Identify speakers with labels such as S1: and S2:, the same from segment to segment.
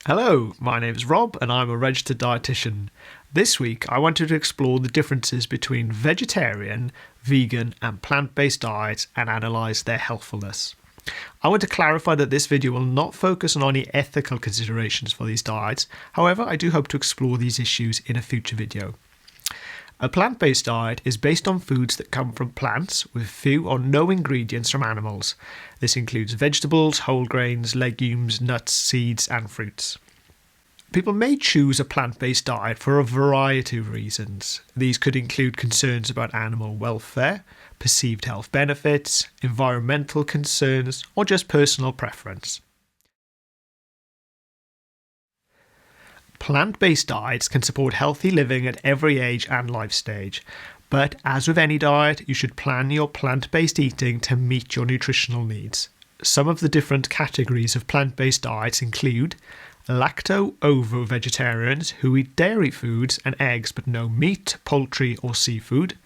S1: Hello, my name is Rob and I'm a registered dietitian. This week I wanted to explore the differences between vegetarian, vegan and plant-based diets and analyse their healthfulness. I want to clarify that this video will not focus on any ethical considerations for these diets, however I do hope to explore these issues in a future video. A plant-based diet is based on foods that come from plants with few or no ingredients from animals. This includes vegetables, whole grains, legumes, nuts, seeds and fruits. People may choose a plant-based diet for a variety of reasons. These could include concerns about animal welfare, perceived health benefits, environmental concerns, or just personal preference. Plant-based diets can support healthy living at every age and life stage, but as with any diet, you should plan your plant-based eating to meet your nutritional needs. Some of the different categories of plant-based diets include lacto-ovo vegetarians who eat dairy foods and eggs but no meat, poultry or seafood.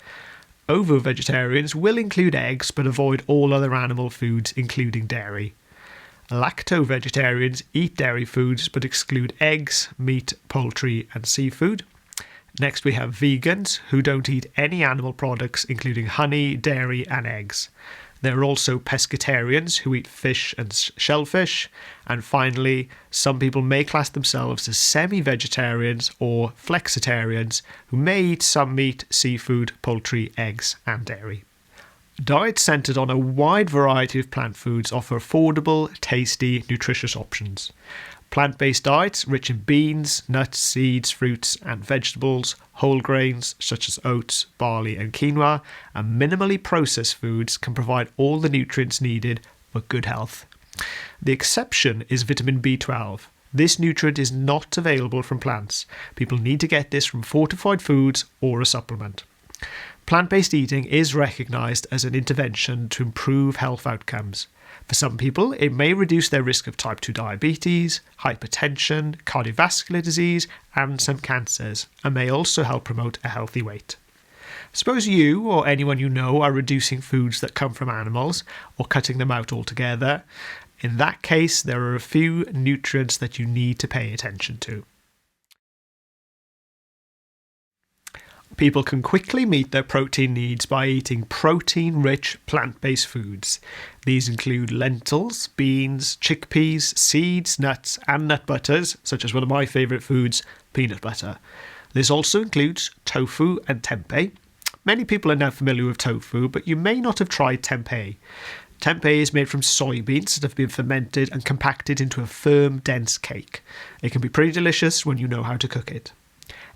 S1: Ovo vegetarians will include eggs but avoid all other animal foods including dairy. Lacto-vegetarians eat dairy foods but exclude eggs, meat, poultry and seafood. Next we have vegans who don't eat any animal products including honey, dairy and eggs. There are also pescatarians who eat fish and shellfish. And finally, some people may class themselves as semi-vegetarians or flexitarians who may eat some meat, seafood, poultry, eggs and dairy. Diets centred on a wide variety of plant foods offer affordable, tasty, nutritious options. Plant-based diets rich in beans, nuts, seeds, fruits and vegetables, whole grains such as oats, barley and quinoa, and minimally processed foods can provide all the nutrients needed for good health. The exception is vitamin B12. This nutrient is not available from plants. People need to get this from fortified foods or a supplement. Plant-based eating is recognised as an intervention to improve health outcomes. For some people, it may reduce their risk of type 2 diabetes, hypertension, cardiovascular disease, and some cancers, and may also help promote a healthy weight. Suppose you or anyone you know are reducing foods that come from animals or cutting them out altogether. In that case, there are a few nutrients that you need to pay attention to. People can quickly meet their protein needs by eating protein-rich plant-based foods. These include lentils, beans, chickpeas, seeds, nuts and nut butters, such as one of my favourite foods, peanut butter. This also includes tofu and tempeh. Many people are now familiar with tofu, but you may not have tried tempeh. Tempeh is made from soybeans that have been fermented and compacted into a firm, dense cake. It can be pretty delicious when you know how to cook it.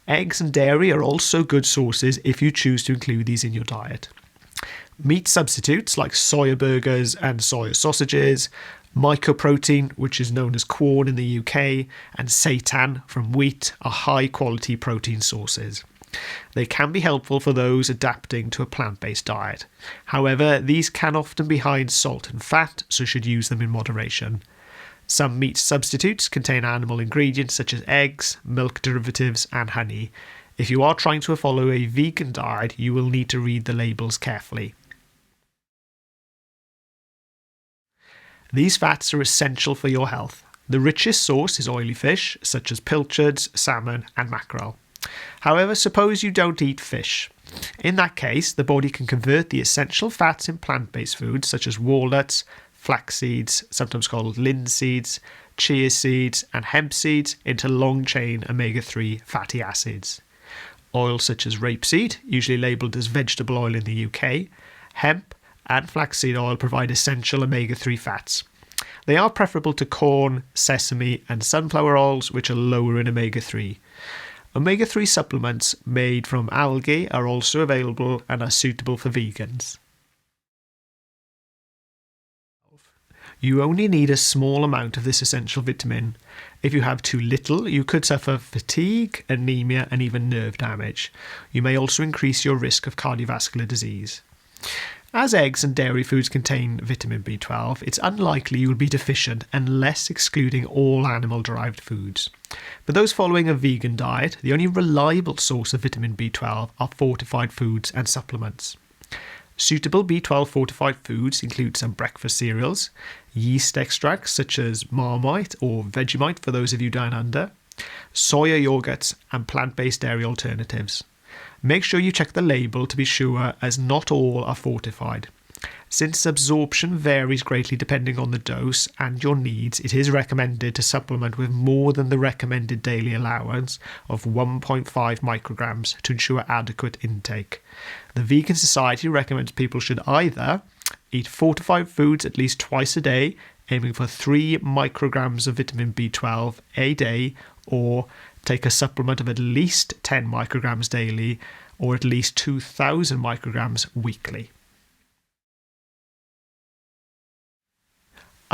S1: Eggs and dairy are also good sources if you choose to include these in your diet. Meat substitutes like soya burgers and soya sausages, mycoprotein, which is known as corn in the UK, and seitan from wheat are high-quality protein sources. They can be helpful for those adapting to a plant-based diet. However, these can often be high in salt and fat, so should use them in moderation. Some meat substitutes contain animal ingredients such as eggs, milk derivatives and honey. If you are trying to follow a vegan diet, you will need to read the labels carefully. These fats are essential for your health. The richest source is oily fish, such as pilchards, salmon and mackerel. However, suppose you don't eat fish. In that case, the body can convert the essential fats in plant-based foods such as walnuts, flax seeds, sometimes called linseeds, chia seeds and hemp seeds into long-chain omega-3 fatty acids. Oils such as rapeseed, usually labelled as vegetable oil in the UK, hemp and flaxseed oil provide essential omega-3 fats. They are preferable to corn, sesame and sunflower oils, which are lower in omega-3. Omega-3 supplements made from algae are also available and are suitable for vegans. You only need a small amount of this essential vitamin. If you have too little, you could suffer fatigue, anemia and even nerve damage. You may also increase your risk of cardiovascular disease. As eggs and dairy foods contain vitamin B12, it's unlikely you will be deficient unless excluding all animal-derived foods. For those following a vegan diet, the only reliable source of vitamin B12 are fortified foods and supplements. Suitable B12 fortified foods include some breakfast cereals, yeast extracts such as Marmite or Vegemite for those of you down under, soya yogurts, and plant-based dairy alternatives. Make sure you check the label to be sure, as not all are fortified. Since absorption varies greatly depending on the dose and your needs, it is recommended to supplement with more than the recommended daily allowance of 1.5 micrograms to ensure adequate intake. The Vegan Society recommends people should either eat fortified foods at least twice a day, aiming for 3 micrograms of vitamin B12 a day, or take a supplement of at least 10 micrograms daily, or at least 2,000 micrograms weekly.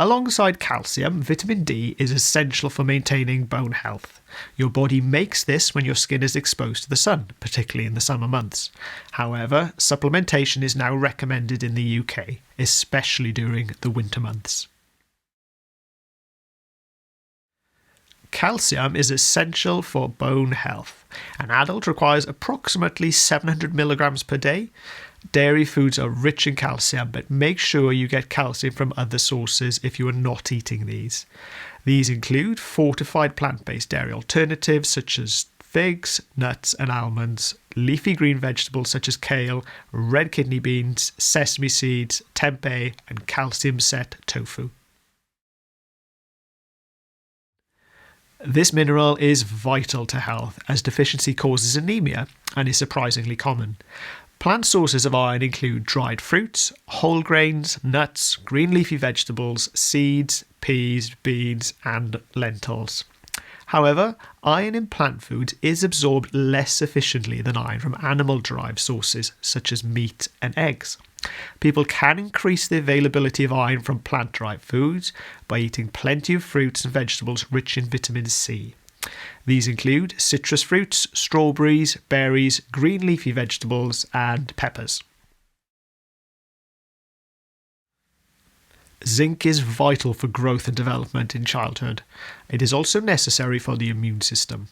S1: Alongside calcium, vitamin D is essential for maintaining bone health. Your body makes this when your skin is exposed to the sun, particularly in the summer months. However, supplementation is now recommended in the UK, especially during the winter months. Calcium is essential for bone health. An adult requires approximately 700 milligrams per day. Dairy foods are rich in calcium, but make sure you get calcium from other sources if you are not eating these. These include fortified plant-based dairy alternatives such as figs, nuts and almonds, leafy green vegetables such as kale, red kidney beans, sesame seeds, tempeh and calcium-set tofu. This mineral is vital to health as deficiency causes anemia and is surprisingly common. Plant sources of iron include dried fruits, whole grains, nuts, green leafy vegetables, seeds, peas, beans and lentils. However, iron in plant foods is absorbed less efficiently than iron from animal-derived sources such as meat and eggs. People can increase the availability of iron from plant-derived foods by eating plenty of fruits and vegetables rich in vitamin C. These include citrus fruits, strawberries, berries, green leafy vegetables and peppers. Zinc is vital for growth and development in childhood. It is also necessary for the immune system.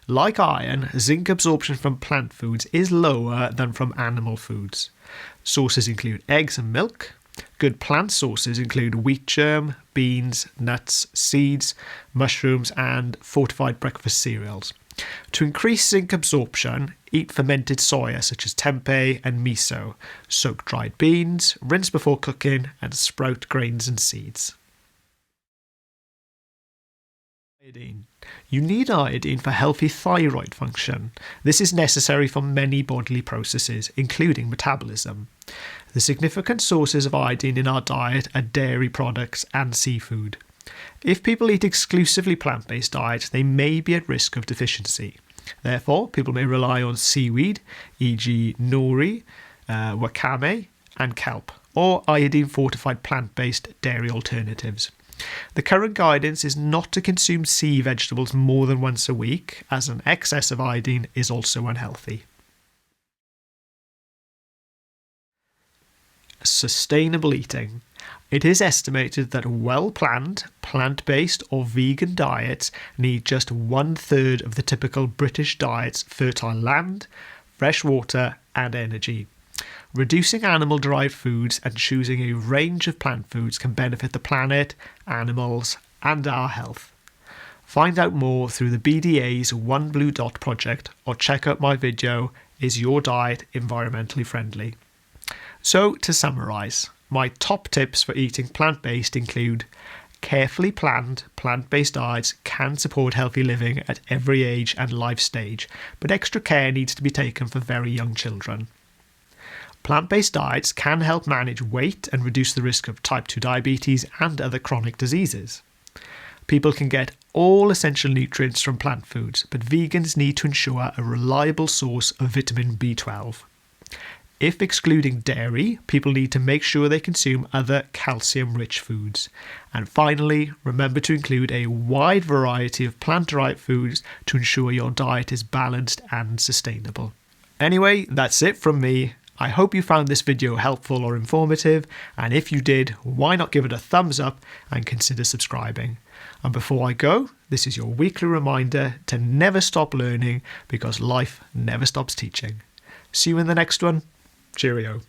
S1: Like iron, zinc absorption from plant foods is lower than from animal foods. Sources include eggs and milk. Good plant sources include wheat germ, beans, nuts, seeds, mushrooms and fortified breakfast cereals. To increase zinc absorption, eat fermented soya such as tempeh and miso, soak dried beans, rinse before cooking and sprout grains and seeds. Iodine. You need iodine for healthy thyroid function. This is necessary for many bodily processes, including metabolism. The significant sources of iodine in our diet are dairy products and seafood. If people eat exclusively plant-based diets, they may be at risk of deficiency. Therefore, people may rely on seaweed, e.g. nori, wakame and kelp, or iodine-fortified plant-based dairy alternatives. The current guidance is not to consume sea vegetables more than once a week, as an excess of iodine is also unhealthy. Sustainable eating. It is estimated that well-planned, plant-based or vegan diets need just 1/3 of the typical British diet's fertile land, fresh water and energy. Reducing animal-derived foods and choosing a range of plant foods can benefit the planet, animals and our health. Find out more through the BDA's One Blue Dot project or check out my video, Is Your Diet Environmentally Friendly? So, to summarise, my top tips for eating plant-based include: carefully planned plant-based diets can support healthy living at every age and life stage, but extra care needs to be taken for very young children. Plant-based diets can help manage weight and reduce the risk of type 2 diabetes and other chronic diseases. People can get all essential nutrients from plant foods, but vegans need to ensure a reliable source of vitamin B12. If excluding dairy, people need to make sure they consume other calcium-rich foods. And finally, remember to include a wide variety of plant-derived foods to ensure your diet is balanced and sustainable. Anyway, that's it from me. I hope you found this video helpful or informative, and if you did, why not give it a thumbs up and consider subscribing. And before I go, this is your weekly reminder to never stop learning, because life never stops teaching. See you in the next one. Cheerio.